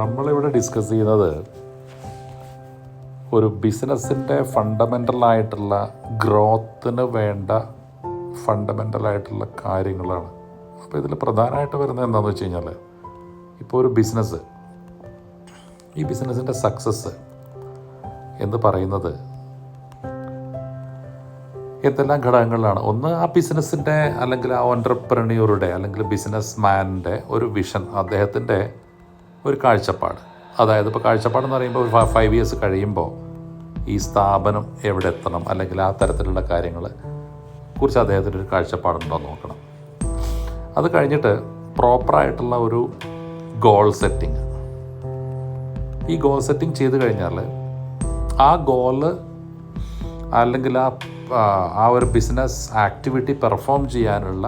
നമ്മളിവിടെ ഡിസ്കസ് ചെയ്യുന്നത് ഒരു ബിസിനസ്സിൻ്റെ ഫണ്ടമെൻ്റലായിട്ടുള്ള ഗ്രോത്തിന് വേണ്ട ഫണ്ടമെൻ്റലായിട്ടുള്ള കാര്യങ്ങളാണ്. അപ്പോൾ ഇതിൽ പ്രധാനമായിട്ട് വരുന്നത് എന്താണെന്ന് വെച്ച് കഴിഞ്ഞാൽ, ഇപ്പോൾ ഒരു ബിസിനസ്, ഈ ബിസിനസ്സിൻ്റെ സക്സസ് എന്ന് പറയുന്നത് എന്തെല്ലാം ഘടകങ്ങളിലാണ്. ഒന്ന്, ആ ബിസിനസ്സിൻ്റെ അല്ലെങ്കിൽ ആ ഓൺട്രപ്രണ്യൂറുടെ അല്ലെങ്കിൽ ബിസിനസ് മാൻ്റെ ഒരു വിഷൻ, അദ്ദേഹത്തിൻ്റെ ഒരു കാഴ്ചപ്പാട്. അതായത് ഇപ്പോൾ കാഴ്ചപ്പാടെന്ന് പറയുമ്പോൾ ഒരു 5 years കഴിയുമ്പോൾ ഈ സ്ഥാപനം എവിടെ എത്തണം, അല്ലെങ്കിൽ ആ തരത്തിലുള്ള കാര്യങ്ങൾ കുറിച്ച് അദ്ദേഹത്തിൻ്റെ ഒരു കാഴ്ചപ്പാടുണ്ടോ എന്ന് നോക്കണം. അത് കഴിഞ്ഞിട്ട് പ്രോപ്പറായിട്ടുള്ള ഒരു ഗോൾ സെറ്റിങ്. ഈ ഗോൾ സെറ്റിങ് ചെയ്ത് കഴിഞ്ഞാൽ ആ ഗോള് അല്ലെങ്കിൽ ആ ഒരു ബിസിനസ് ആക്ടിവിറ്റി പെർഫോം ചെയ്യാനുള്ള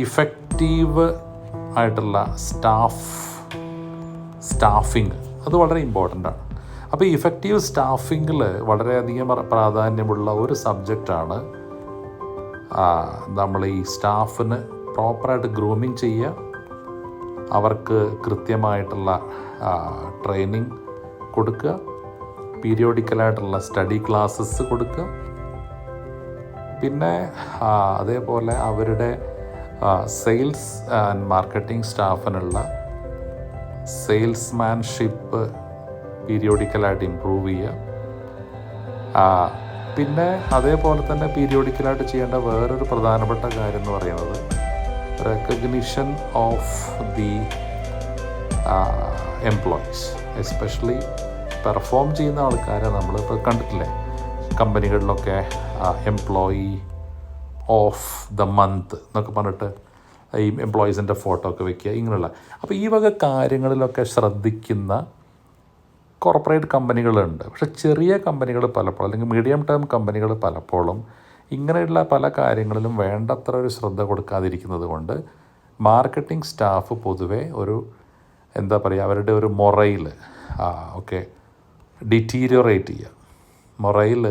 ഇഫക്റ്റീവ് ആയിട്ടുള്ള സ്റ്റാഫിങ് അത് വളരെ ഇമ്പോർട്ടൻ്റ് ആണ്. അപ്പോൾ ഈ ഇഫക്റ്റീവ് സ്റ്റാഫിങ്ങിൽ വളരെയധികം പ്രാധാന്യമുള്ള ഒരു സബ്ജക്റ്റാണ് നമ്മൾ ഈ സ്റ്റാഫിന് പ്രോപ്പറായിട്ട് ഗ്രൂമിങ് ചെയ്യുക, അവർക്ക് കൃത്യമായിട്ടുള്ള ട്രെയിനിങ് കൊടുക്കുക, പീരിയോഡിക്കലായിട്ടുള്ള സ്റ്റഡി ക്ലാസ്സസ് കൊടുക്കുക, പിന്നെ അതേപോലെ അവരുടെ സെയിൽസ് ആൻഡ് മാർക്കറ്റിംഗ് സ്റ്റാഫിനുള്ള സെയിൽസ്മാൻഷിപ്പ് പീരിയോഡിക്കലായിട്ട് ഇമ്പ്രൂവ് ചെയ്യുക. പിന്നെ അതേപോലെ തന്നെ പീരിയോഡിക്കലായിട്ട് ചെയ്യേണ്ട വേറൊരു പ്രധാനപ്പെട്ട കാര്യം എന്ന് പറയുന്നത് recognition of the employees, especially perform ചെയ്യുന്ന ആൾക്കാരെ നമ്മളിപ്പോൾ കണ്ടിട്ടില്ലേ കമ്പനികളിലൊക്കെ എംപ്ലോയി ഓഫ് ദ മന്ത് എന്നൊക്കെ പറഞ്ഞിട്ട് ഈ എംപ്ലോയീസിൻ്റെ ഫോട്ടോ ഒക്കെ വയ്ക്കുക, ഇങ്ങനെയുള്ള. അപ്പോൾ ഈ വക കാര്യങ്ങളിലൊക്കെ ശ്രദ്ധിക്കുന്ന കോർപ്പറേറ്റ് കമ്പനികളുണ്ട്. പക്ഷെ ചെറിയ കമ്പനികൾ പലപ്പോഴും, അല്ലെങ്കിൽ മീഡിയം ടേം കമ്പനികൾ പലപ്പോഴും ഇങ്ങനെയുള്ള പല കാര്യങ്ങളിലും വേണ്ടത്ര ഒരു ശ്രദ്ധ കൊടുക്കാതിരിക്കുന്നത് കൊണ്ട് മാർക്കറ്റിംഗ് സ്റ്റാഫ് പൊതുവെ ഒരു എന്താ പറയുക, അവരുടെ ഒരു മൊറയിൽ ഡിറ്റീരിയറേറ്റ് ചെയ്യുക, മൊറയിൽ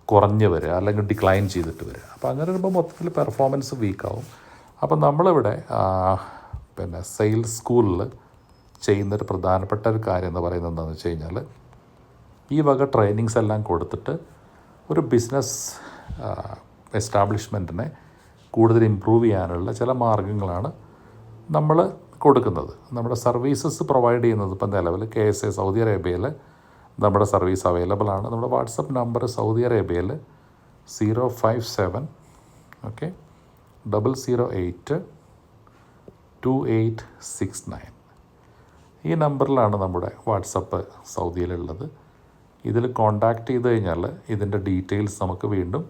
കുറഞ്ഞു വരിക, അല്ലെങ്കിൽ ഡിക്ലൈൻ ചെയ്തിട്ട് വരിക. അപ്പോൾ അങ്ങനെ വരുമ്പോൾ മൊത്തത്തിൽ പെർഫോമൻസ് വീക്കാവും. അപ്പോൾ നമ്മളിവിടെ പിന്നെ സെയിൽസ് സ്കൂളിൽ ചെയ്യുന്നൊരു പ്രധാനപ്പെട്ട ഒരു കാര്യം എന്ന് പറയുന്നത് എന്താണെന്ന് വെച്ച് കഴിഞ്ഞാൽ, ഈ വക ട്രെയിനിങ്സ് എല്ലാം കൊടുത്തിട്ട് ഒരു ബിസിനസ് എസ്റ്റാബ്ലിഷ്മെൻറ്റിനെ കൂടുതൽ ഇമ്പ്രൂവ് ചെയ്യാനുള്ള ചില മാർഗ്ഗങ്ങളാണ് നമ്മൾ കൊടുക്കുന്നത്. നമ്മുടെ സർവീസസ് പ്രൊവൈഡ് ചെയ്യുന്നത് ഇപ്പോൾ നിലവിൽ KSA സൗദി അറേബ്യയിൽ നമ്മുടെ സർവീസ് അവൈലബിൾ ആണ്. നമ്മുടെ വാട്സപ്പ് നമ്പർ സൗദി അറേബ്യയിൽ 057 008 2869. ഈ നമ്പറിലാണ് നമ്മുടെ വാട്സപ്പ് സൗദിയിലുള്ളത്. ഇതിൽ കോൺടാക്റ്റ് ചെയ്ത് കഴിഞ്ഞാൽ ഇതിൻ്റെ ഡീറ്റെയിൽസ് നമുക്ക് വീണ്ടും